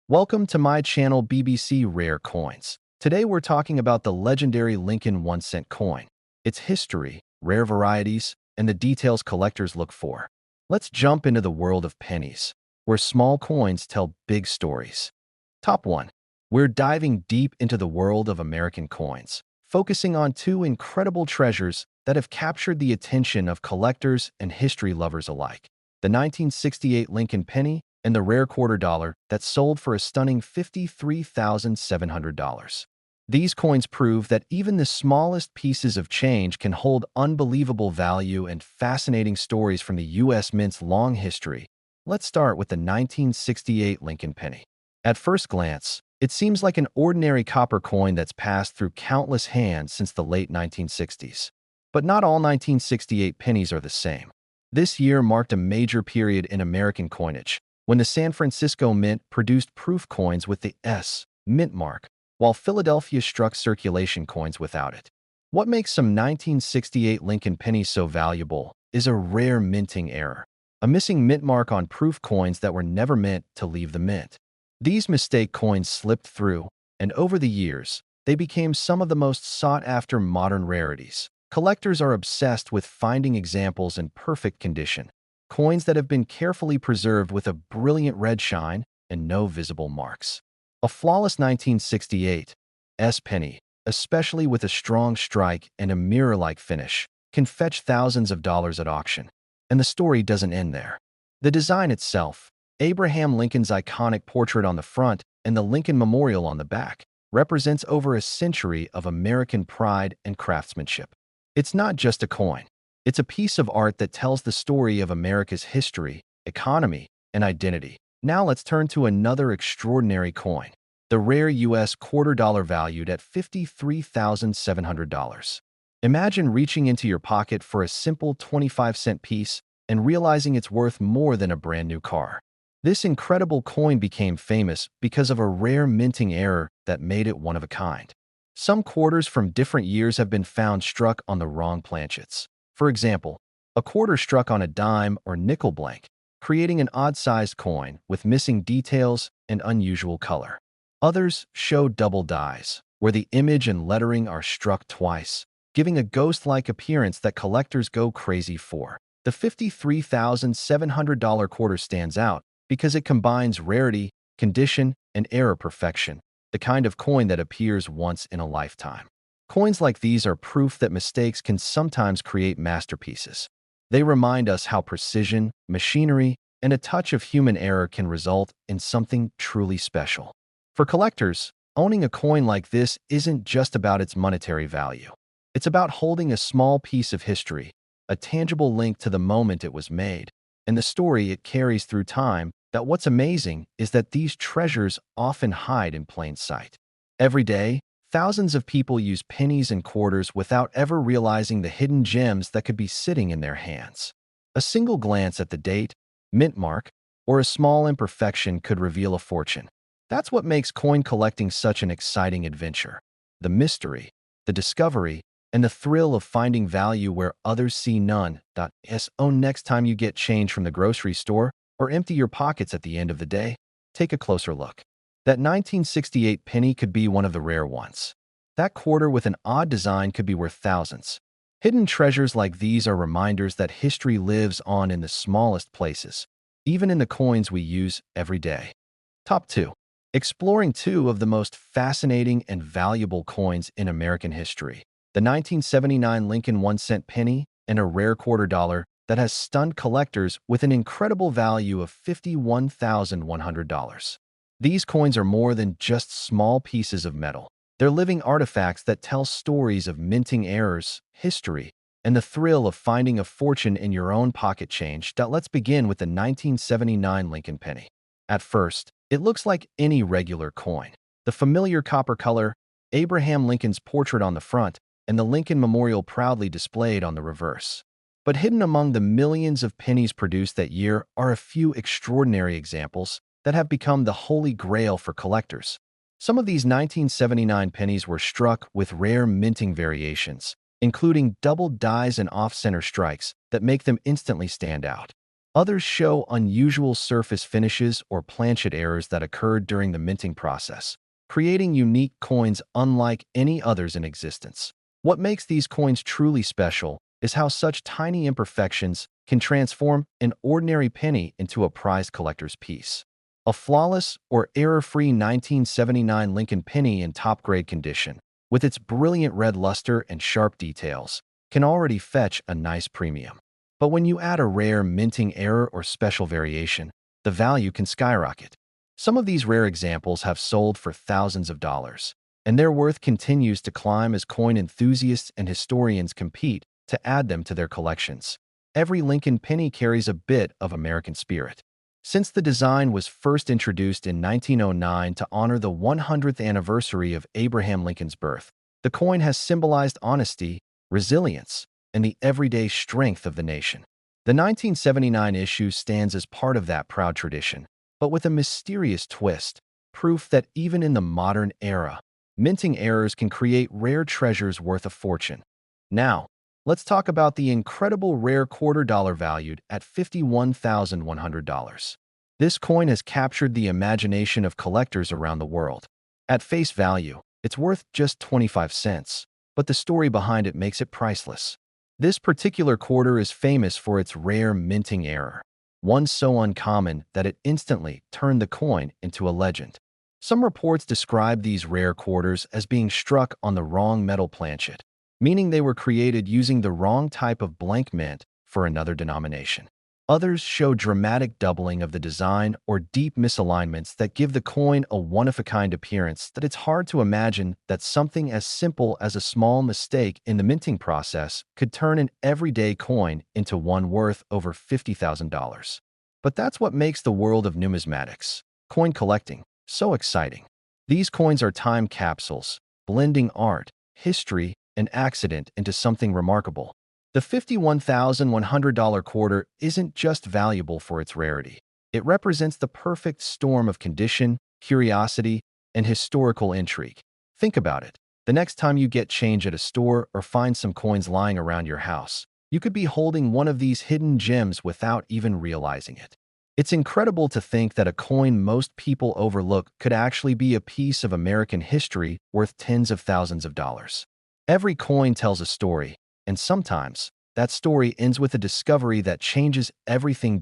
Welcome to my channel BBC Rare Coins. Today we're talking about the legendary Lincoln 1-cent coin, its history, rare varieties, and the details collectors look for. Let's jump into the world of pennies, where small coins tell big stories. Top 1. We're diving deep into the world of American coins, focusing on two incredible treasures that have captured the attention of collectors and history lovers alike. The 1968 Lincoln penny and the rare quarter dollar that sold for a stunning $53,700. These coins prove that even the smallest pieces of change can hold unbelievable value and fascinating stories from the U.S. Mint's long history. Let's start with the 1968 Lincoln penny. At first glance, it seems like an ordinary copper coin that's passed through countless hands since the late 1960s. But not all 1968 pennies are the same. This year marked a major period in American coinage, when the San Francisco Mint produced proof coins with the S Mint mark, while Philadelphia struck circulation coins without it. What makes some 1968 Lincoln pennies so valuable is a rare minting error, a missing mint mark on proof coins that were never meant to leave the mint. These mistake coins slipped through, and over the years, they became some of the most sought-after modern rarities. Collectors are obsessed with finding examples in perfect condition, coins that have been carefully preserved with a brilliant red shine and no visible marks. A flawless 1968 S penny, especially with a strong strike and a mirror-like finish, can fetch thousands of dollars at auction. And the story doesn't end there. The design itself, Abraham Lincoln's iconic portrait on the front and the Lincoln Memorial on the back, represents over a century of American pride and craftsmanship. It's not just a coin. It's a piece of art that tells the story of America's history, economy, and identity. Now let's turn to another extraordinary coin, the rare U.S. quarter dollar valued at $53,700. Imagine reaching into your pocket for a simple 25-cent piece and realizing it's worth more than a brand new car. This incredible coin became famous because of a rare minting error that made it one of a kind. Some quarters from different years have been found struck on the wrong planchets. For example, a quarter struck on a dime or nickel blank, creating an odd-sized coin with missing details and unusual color. Others show double dies, where the image and lettering are struck twice, giving a ghost-like appearance that collectors go crazy for. The $53,700 quarter stands out because it combines rarity, condition, and error perfection, the kind of coin that appears once in a lifetime. Coins like these are proof that mistakes can sometimes create masterpieces. They remind us how precision, machinery, and a touch of human error can result in something truly special. For collectors, owning a coin like this isn't just about its monetary value. It's about holding a small piece of history, a tangible link to the moment it was made, and the story it carries through time. That what's amazing is that these treasures often hide in plain sight. Every day, thousands of people use pennies and quarters without ever realizing the hidden gems that could be sitting in their hands. A single glance at the date, mint mark, or a small imperfection could reveal a fortune. That's what makes coin collecting such an exciting adventure. The mystery, the discovery, and the thrill of finding value where others see none. Next time you get change from the grocery store or empty your pockets at the end of the day, take a closer look. That 1968 penny could be one of the rare ones. That quarter with an odd design could be worth thousands. Hidden treasures like these are reminders that history lives on in the smallest places, even in the coins we use every day. Top 2. Exploring two of the most fascinating and valuable coins in American history. The 1979 Lincoln 1-cent penny and a rare quarter dollar that has stunned collectors with an incredible value of $51,100. These coins are more than just small pieces of metal. They're living artifacts that tell stories of minting errors, history, and the thrill of finding a fortune in your own pocket change. Let's begin with the 1979 Lincoln penny. At first, it looks like any regular coin. The familiar copper color, Abraham Lincoln's portrait on the front, and the Lincoln Memorial proudly displayed on the reverse. But hidden among the millions of pennies produced that year are a few extraordinary examples that have become the holy grail for collectors. Some of these 1979 pennies were struck with rare minting variations, including double dies and off-center strikes that make them instantly stand out. Others show unusual surface finishes or planchet errors that occurred during the minting process, creating unique coins unlike any others in existence. What makes these coins truly special is how such tiny imperfections can transform an ordinary penny into a prized collector's piece. A flawless or error-free 1979 Lincoln penny in top-grade condition, with its brilliant red luster and sharp details, can already fetch a nice premium. But when you add a rare minting error or special variation, the value can skyrocket. Some of these rare examples have sold for thousands of dollars, and their worth continues to climb as coin enthusiasts and historians compete to add them to their collections. Every Lincoln penny carries a bit of American spirit. Since the design was first introduced in 1909 to honor the 100th anniversary of Abraham Lincoln's birth, the coin has symbolized honesty, resilience, and the everyday strength of the nation. The 1979 issue stands as part of that proud tradition, but with a mysterious twist, proof that even in the modern era, minting errors can create rare treasures worth a fortune. Now, let's talk about the incredible rare $quarter valued at $51,100. This coin has captured the imagination of collectors around the world. At face value, it's worth just 25 cents, but the story behind it makes it priceless. This particular quarter is famous for its rare minting error, one so uncommon that it instantly turned the coin into a legend. Some reports describe these rare quarters as being struck on the wrong metal planchet, meaning they were created using the wrong type of blank mint for another denomination. Others show dramatic doubling of the design or deep misalignments that give the coin a one-of-a-kind appearance that it's hard to imagine that something as simple as a small mistake in the minting process could turn an everyday coin into one worth over $50,000. But that's what makes the world of numismatics, coin collecting, so exciting. These coins are time capsules, blending art, history, and accident into something remarkable. The $51,100 quarter isn't just valuable for its rarity. It represents the perfect storm of condition, curiosity, and historical intrigue. Think about it. The next time you get change at a store or find some coins lying around your house, you could be holding one of these hidden gems without even realizing it. It's incredible to think that a coin most people overlook could actually be a piece of American history worth tens of thousands of dollars. Every coin tells a story, and sometimes that story ends with a discovery that changes everything.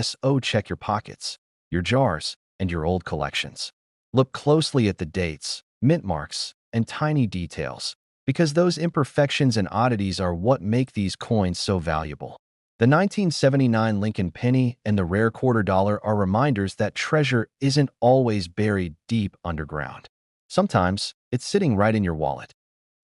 So check your pockets, your jars, and your old collections. Look closely at the dates, mint marks, and tiny details, because those imperfections and oddities are what make these coins so valuable. The 1979 Lincoln penny and the rare $quarter are reminders that treasure isn't always buried deep underground. Sometimes it's sitting right in your wallet.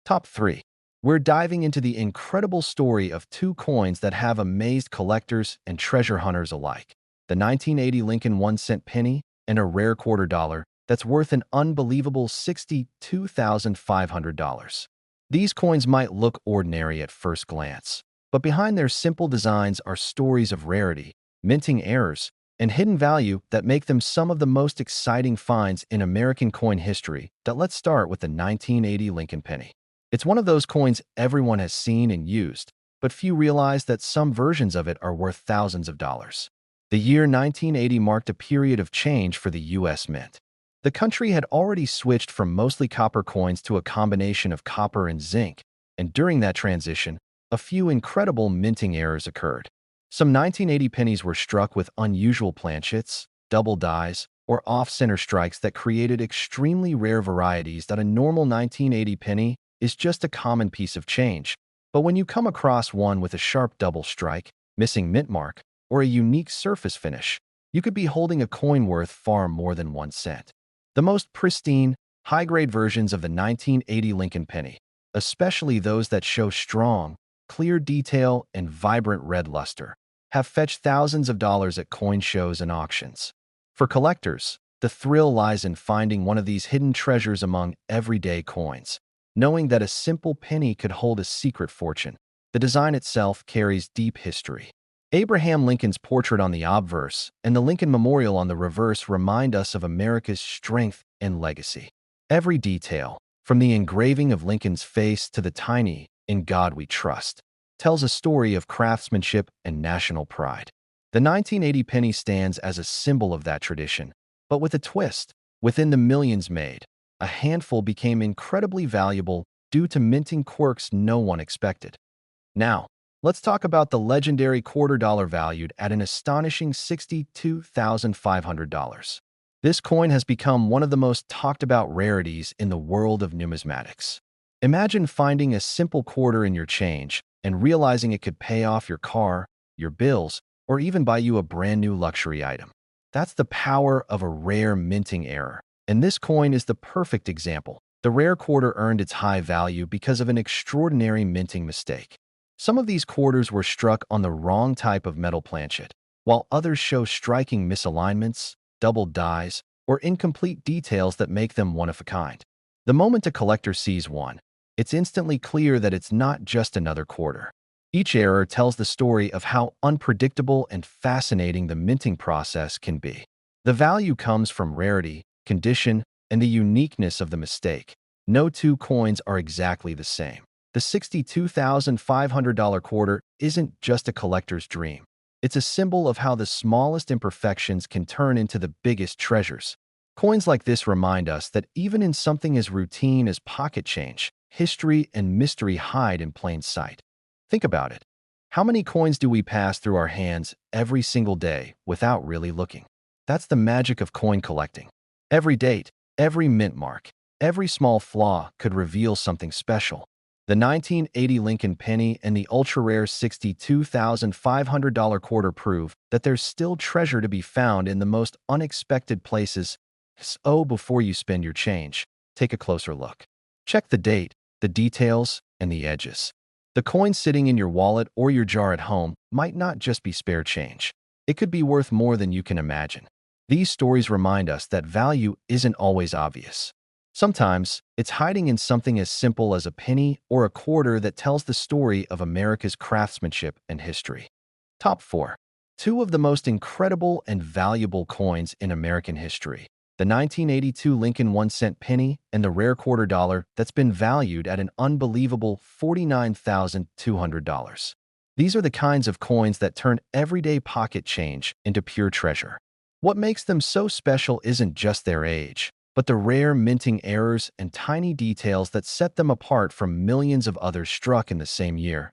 Top 3. We're diving into the incredible story of two coins that have amazed collectors and treasure hunters alike. The 1980 Lincoln 1-cent penny and a rare $quarter that's worth an unbelievable $62,500. These coins might look ordinary at first glance, but behind their simple designs are stories of rarity, minting errors, and hidden value that make them some of the most exciting finds in American coin history. Let's start with the 1980 Lincoln penny. It's one of those coins everyone has seen and used, but few realize that some versions of it are worth thousands of dollars. The year 1980 marked a period of change for the U.S. Mint. The country had already switched from mostly copper coins to a combination of copper and zinc, and during that transition, a few incredible minting errors occurred. Some 1980 pennies were struck with unusual planchets, double dies, or off-center strikes that created extremely rare varieties that a normal 1980 penny is just a common piece of change. But when you come across one with a sharp double strike, missing mint mark, or a unique surface finish, you could be holding a coin worth far more than 1 cent. The most pristine, high-grade versions of the 1980 Lincoln penny, especially those that show strong, clear detail and vibrant red luster, have fetched thousands of dollars at coin shows and auctions. For collectors, the thrill lies in finding one of these hidden treasures among everyday coins, knowing that a simple penny could hold a secret fortune. The design itself carries deep history. Abraham Lincoln's portrait on the obverse and the Lincoln Memorial on the reverse remind us of America's strength and legacy. Every detail, from the engraving of Lincoln's face to the tiny "In God We Trust," tells a story of craftsmanship and national pride. The 1980 penny stands as a symbol of that tradition, but with a twist. Within the millions made, a handful became incredibly valuable due to minting quirks no one expected. Now, let's talk about the legendary quarter dollar valued at an astonishing $62,500. This coin has become one of the most talked about rarities in the world of numismatics. Imagine finding a simple quarter in your change and realizing it could pay off your car, your bills, or even buy you a brand new luxury item. That's the power of a rare minting error, and this coin is the perfect example. The rare quarter earned its high value because of an extraordinary minting mistake. Some of these quarters were struck on the wrong type of metal planchet, while others show striking misalignments, double dies, or incomplete details that make them one of a kind. The moment a collector sees one, it's instantly clear that it's not just another quarter. Each error tells the story of how unpredictable and fascinating the minting process can be. The value comes from rarity, condition, and the uniqueness of the mistake. No two coins are exactly the same. The $62,500 quarter isn't just a collector's dream. It's a symbol of how the smallest imperfections can turn into the biggest treasures. Coins like this remind us that even in something as routine as pocket change, history and mystery hide in plain sight. Think about it. How many coins do we pass through our hands every single day without really looking? That's the magic of coin collecting. Every date, every mint mark, every small flaw could reveal something special. The 1980 Lincoln penny and the ultra-rare $62,500 quarter prove that there's still treasure to be found in the most unexpected places. So before you spend your change, take a closer look. Check the date, the details, and the edges. The coin sitting in your wallet or your jar at home might not just be spare change. It could be worth more than you can imagine. These stories remind us that value isn't always obvious. Sometimes, it's hiding in something as simple as a penny or a quarter that tells the story of America's craftsmanship and history. Top 4. Two of the most incredible and valuable coins in American history. The 1982 Lincoln 1-cent penny and the rare quarter dollar that's been valued at an unbelievable $49,200. These are the kinds of coins that turn everyday pocket change into pure treasure. What makes them so special isn't just their age, but the rare minting errors and tiny details that set them apart from millions of others struck in the same year.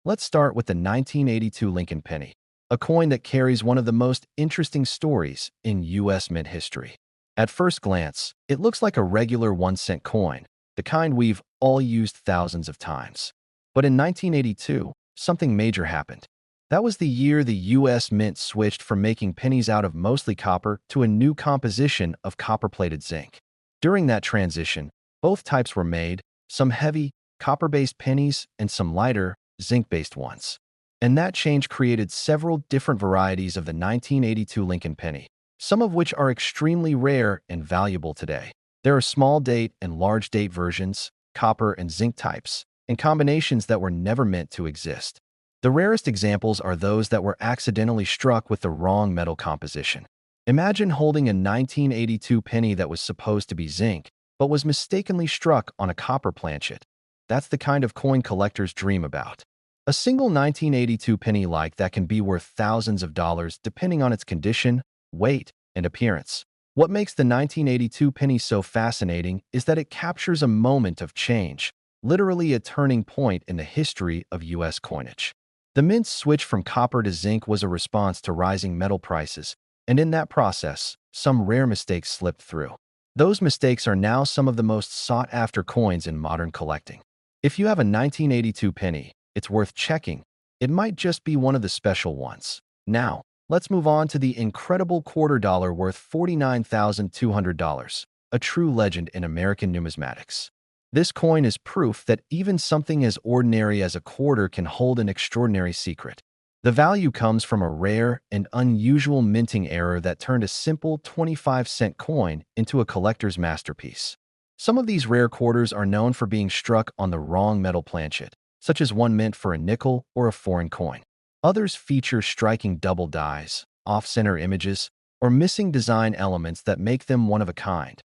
Let's start with the 1982 Lincoln penny, a coin that carries one of the most interesting stories in U.S. mint history. At first glance, it looks like a regular 1-cent coin, the kind we've all used thousands of times. But in 1982, something major happened. That was the year the U.S. Mint switched from making pennies out of mostly copper to a new composition of copper-plated zinc. During that transition, both types were made, some heavy, copper-based pennies and some lighter, zinc-based ones. And that change created several different varieties of the 1982 Lincoln penny, some of which are extremely rare and valuable today. There are small date and large date versions, copper and zinc types, and combinations that were never meant to exist. The rarest examples are those that were accidentally struck with the wrong metal composition. Imagine holding a 1982 penny that was supposed to be zinc, but was mistakenly struck on a copper planchet. That's the kind of coin collectors dream about. A single 1982 penny like that can be worth thousands of dollars depending on its condition, weight, and appearance. What makes the 1982 penny so fascinating is that it captures a moment of change, literally a turning point in the history of U.S. coinage. The mint's switch from copper to zinc was a response to rising metal prices, and in that process, some rare mistakes slipped through. Those mistakes are now some of the most sought-after coins in modern collecting. If you have a 1982 penny, it's worth checking. It might just be one of the special ones. Now, let's move on to the incredible quarter dollar worth $49,200, a true legend in American numismatics. This coin is proof that even something as ordinary as a quarter can hold an extraordinary secret. The value comes from a rare and unusual minting error that turned a simple 25-cent coin into a collector's masterpiece. Some of these rare quarters are known for being struck on the wrong metal planchet, such as one meant for a nickel or a foreign coin. Others feature striking double dies, off-center images, or missing design elements that make them one of a kind.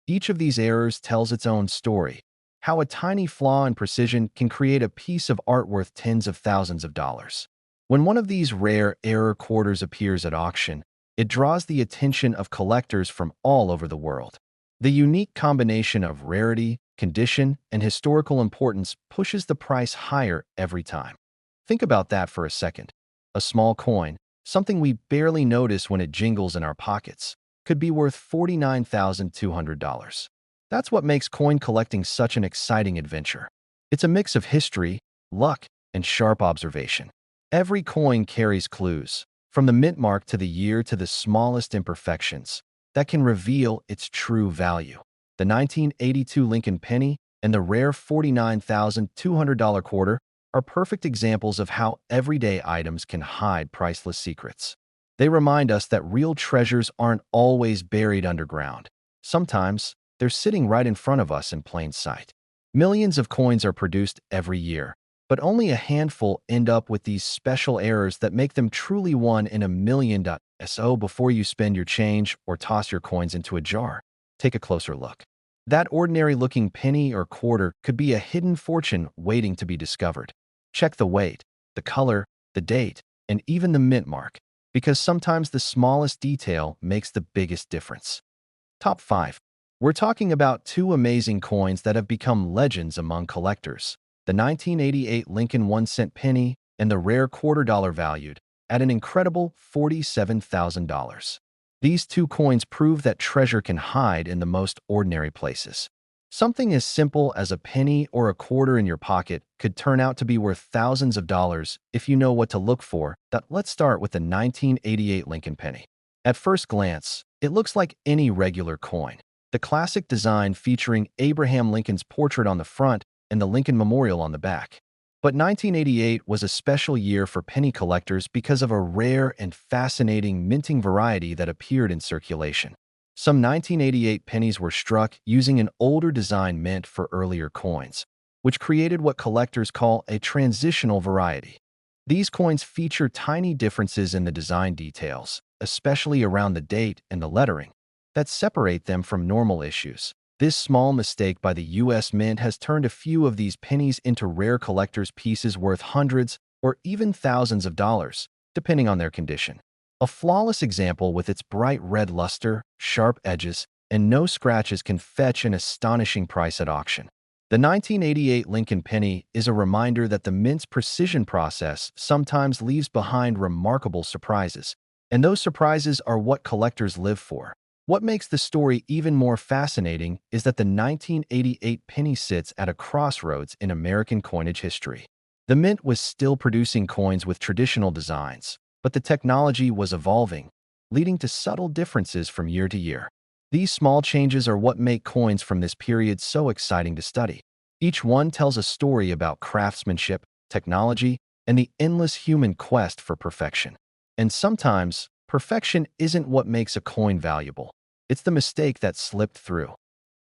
Each of these errors tells its own story, how a tiny flaw in precision can create a piece of art worth tens of thousands of dollars. When one of these rare error quarters appears at auction, it draws the attention of collectors from all over the world. The unique combination of rarity, condition, and historical importance pushes the price higher every time. Think about that for a second. A small coin, something we barely notice when it jingles in our pockets, could be worth $49,200. That's what makes coin collecting such an exciting adventure. It's a mix of history, luck, and sharp observation. Every coin carries clues, from the mint mark to the year to the smallest imperfections, that can reveal its true value. The 1982 Lincoln penny and the rare $49,200 quarter are perfect examples of how everyday items can hide priceless secrets. They remind us that real treasures aren't always buried underground. Sometimes, they're sitting right in front of us in plain sight. Millions of coins are produced every year, but only a handful end up with these special errors that make them truly one in a million. So before you spend your change or toss your coins into a jar, take a closer look. That ordinary-looking penny or quarter could be a hidden fortune waiting to be discovered. Check the weight, the color, the date, and even the mint mark, because sometimes the smallest detail makes the biggest difference. Top 5. We're talking about two amazing coins that have become legends among collectors: the 1988 Lincoln 1-cent penny and the rare $quarter valued at an incredible $47,000. These two coins prove that treasure can hide in the most ordinary places. Something as simple as a penny or a quarter in your pocket could turn out to be worth thousands of dollars if you know what to look for. Let's start with the 1988 Lincoln penny. At first glance, it looks like any regular coin. The classic design featuring Abraham Lincoln's portrait on the front and the Lincoln Memorial on the back. But 1988 was a special year for penny collectors because of a rare and fascinating minting variety that appeared in circulation. Some 1988 pennies were struck using an older design meant for earlier coins, which created what collectors call a transitional variety. These coins feature tiny differences in the design details, especially around the date and the lettering, that separate them from normal issues. This small mistake by the U.S. Mint has turned a few of these pennies into rare collector's pieces worth hundreds or even thousands of dollars, depending on their condition. A flawless example with its bright red luster, sharp edges, and no scratches can fetch an astonishing price at auction. The 1988 Lincoln penny is a reminder that the mint's precision process sometimes leaves behind remarkable surprises, and those surprises are what collectors live for. What makes the story even more fascinating is that the 1988 penny sits at a crossroads in American coinage history. The mint was still producing coins with traditional designs, but the technology was evolving, leading to subtle differences from year to year. These small changes are what make coins from this period so exciting to study. Each one tells a story about craftsmanship, technology, and the endless human quest for perfection. And sometimes, perfection isn't what makes a coin valuable. It's the mistake that slipped through.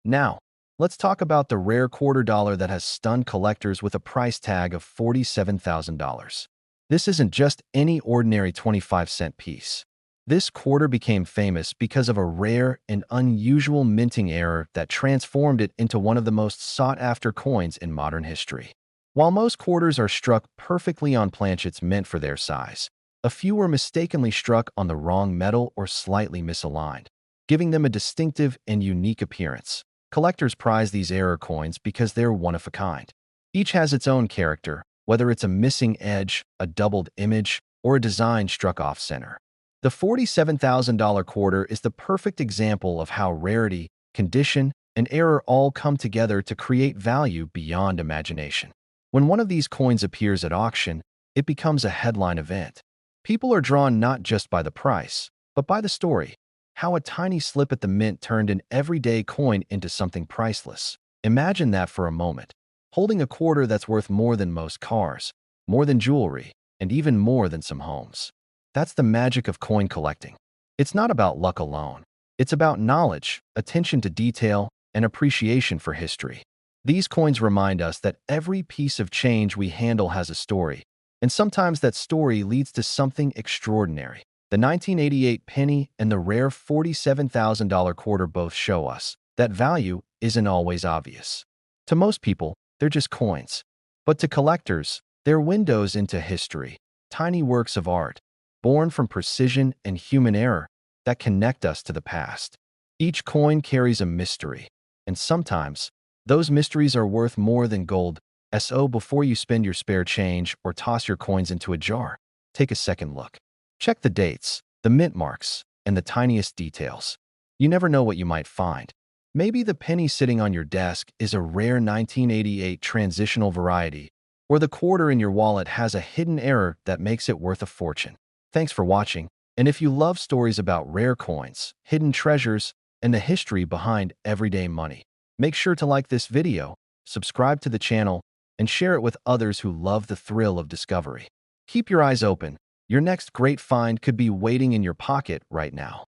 Now, let's talk about the rare $quarter that has stunned collectors with a price tag of $47,000. This isn't just any ordinary 25-cent piece. This quarter became famous because of a rare and unusual minting error that transformed it into one of the most sought-after coins in modern history. While most quarters are struck perfectly on planchets meant for their size, a few were mistakenly struck on the wrong metal or slightly misaligned, giving them a distinctive and unique appearance. Collectors prize these error coins because they're one of a kind. Each has its own character, whether it's a missing edge, a doubled image, or a design struck off-center. The $47,000 quarter is the perfect example of how rarity, condition, and error all come together to create value beyond imagination. When one of these coins appears at auction, it becomes a headline event. People are drawn not just by the price, but by the story. How a tiny slip at the mint turned an everyday coin into something priceless. Imagine that for a moment. Holding a quarter that's worth more than most cars, more than jewelry, and even more than some homes. That's the magic of coin collecting. It's not about luck alone. It's about knowledge, attention to detail, and appreciation for history. These coins remind us that every piece of change we handle has a story, and sometimes that story leads to something extraordinary. The 1988 penny and the rare $47,000 quarter both show us that value isn't always obvious. To most people, they're just coins. But to collectors, they're windows into history. tiny works of art, born from precision and human error that connect us to the past. Each coin carries a mystery, and sometimes those mysteries are worth more than gold. So before you spend your spare change or toss your coins into a jar, take a second look. Check the dates, the mint marks, and the tiniest details. You never know what you might find. Maybe the penny sitting on your desk is a rare 1988 transitional variety, or the quarter in your wallet has a hidden error that makes it worth a fortune. Thanks for watching, and if you love stories about rare coins, hidden treasures, and the history behind everyday money, make sure to like this video, subscribe to the channel, and share it with others who love the thrill of discovery. Keep your eyes open. Your next great find could be waiting in your pocket right now.